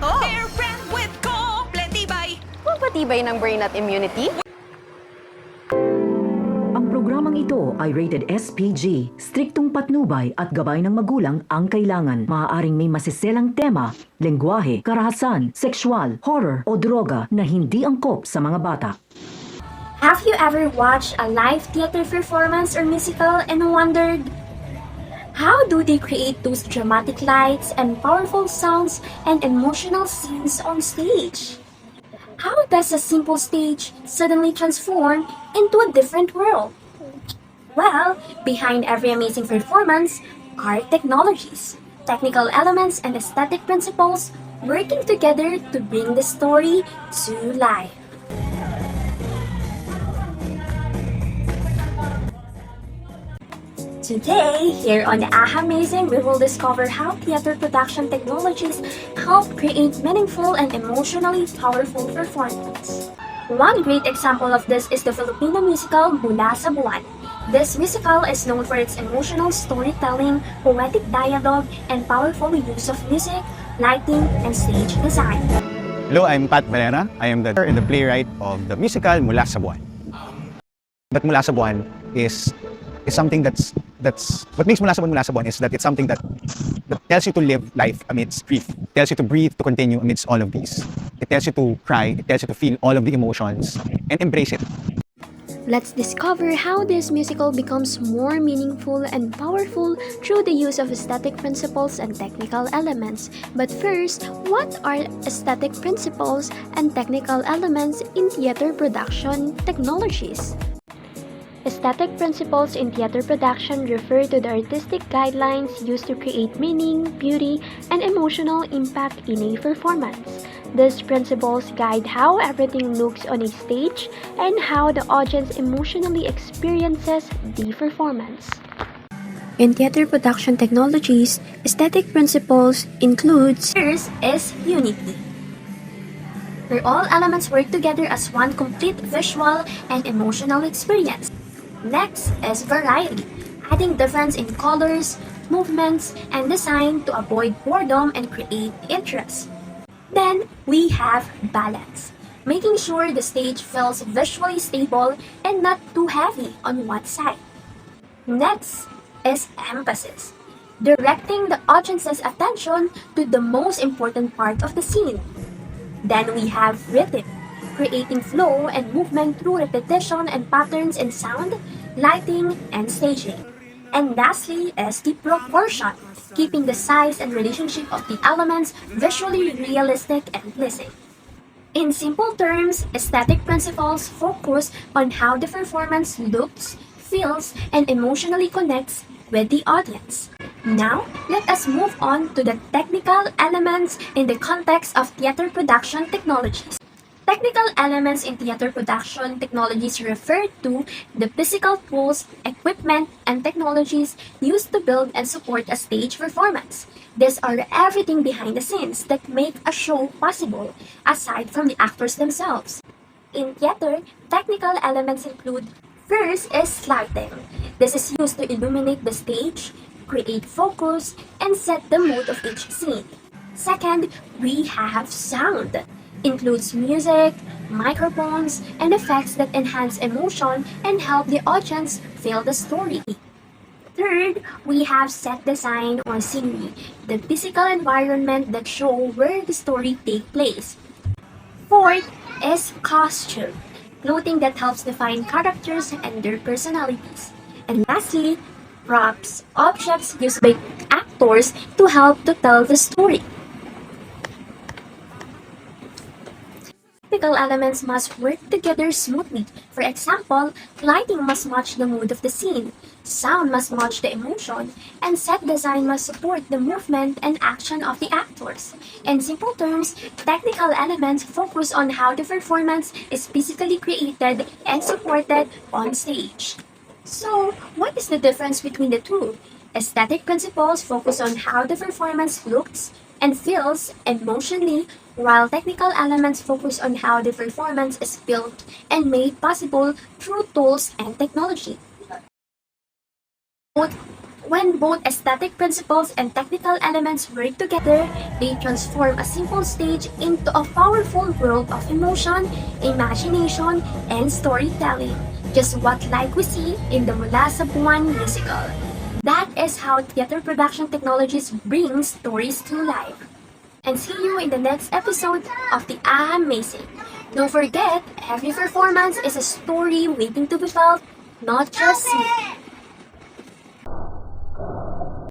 Oh! They're brand with kompletibay. Magpatibay ng brain at immunity. Ang programang ito ay rated SPG, striktong patnubay at gabay ng magulang ang kailangan. Maaaring may masiselang tema, lengguwahe, karahasan, sexual, horror o droga na hindi angkop sa mga bata. Have you ever watched a live theater performance or musical and wondered, how do they create those dramatic lights and powerful sounds and emotional scenes on stage? How does a simple stage suddenly transform into a different world? Well, behind every amazing performance are technologies, technical elements, and aesthetic principles working together to bring the story to life. Today, here on the AHAMazing, we will discover how theater production technologies help create meaningful and emotionally powerful performance. One great example of this is the Filipino musical Mula sa Buwan. This musical is known for its emotional storytelling, poetic dialogue, and powerful use of music, lighting, and stage design. Hello, I'm Pat Valera. I am the playwright of the musical Mula sa Buwan. But Mula sa Buwan is something that's what makes Mula sa Buwan is that it's something that tells you to live life amidst grief, tells you to breathe, to continue amidst all of these. It tells you to cry, it tells you to feel all of the emotions and embrace it. Let's discover how this musical becomes more meaningful and powerful through the use of aesthetic principles and technical elements. But first, what are aesthetic principles and technical elements in theater production technologies? Aesthetic principles in theater production refer to the artistic guidelines used to create meaning, beauty, and emotional impact in a performance. These principles guide how everything looks on a stage and how the audience emotionally experiences the performance. In theater production technologies, aesthetic principles includes first is unity, where all elements work together as one complete visual and emotional experience. Next is variety, adding difference in colors, movements, and design to avoid boredom and create interest. Then we have balance, making sure the stage feels visually stable and not too heavy on one side. Next is emphasis, directing the audience's attention to the most important part of the scene. Then we have rhythm, creating flow and movement through repetition and patterns in sound, lighting, and staging. And lastly is the proportion, keeping the size and relationship of the elements visually realistic and pleasing. In simple terms, aesthetic principles focus on how the performance looks, feels, and emotionally connects with the audience. Now, let us move on to the technical elements in the context of theater production technologies. Technical elements in theater production technologies refer to the physical tools, equipment, and technologies used to build and support a stage performance. These are everything behind the scenes that make a show possible, aside from the actors themselves. In theater, technical elements include first is lighting. This is used to illuminate the stage, create focus, and set the mood of each scene. Second, we have sound. Includes music, microphones, and effects that enhance emotion and help the audience feel the story. Third, we have set design or scenery, the physical environment that show where the story takes place. Fourth is costume, clothing that helps define characters and their personalities. And lastly, props, objects used by actors to help to tell the story. Technical elements must work together smoothly. For example, lighting must match the mood of the scene, sound must match the emotion, and set design must support the movement and action of the actors. In simple terms, technical elements focus on how the performance is physically created and supported on stage. So, what is the difference between the two? Aesthetic principles focus on how the performance looks and feels emotionally, while technical elements focus on how the performance is built and made possible through tools and technology. Note, When both aesthetic principles and technical elements work together, they transform a simple stage into a powerful world of emotion, imagination, and storytelling. Just what like we see in the Mula sa Buwan musical. That is how theater production technologies bring stories to life. And see you in the next episode of the AHAMazing. Don't forget, every performance is a story waiting to be felt, not just seen.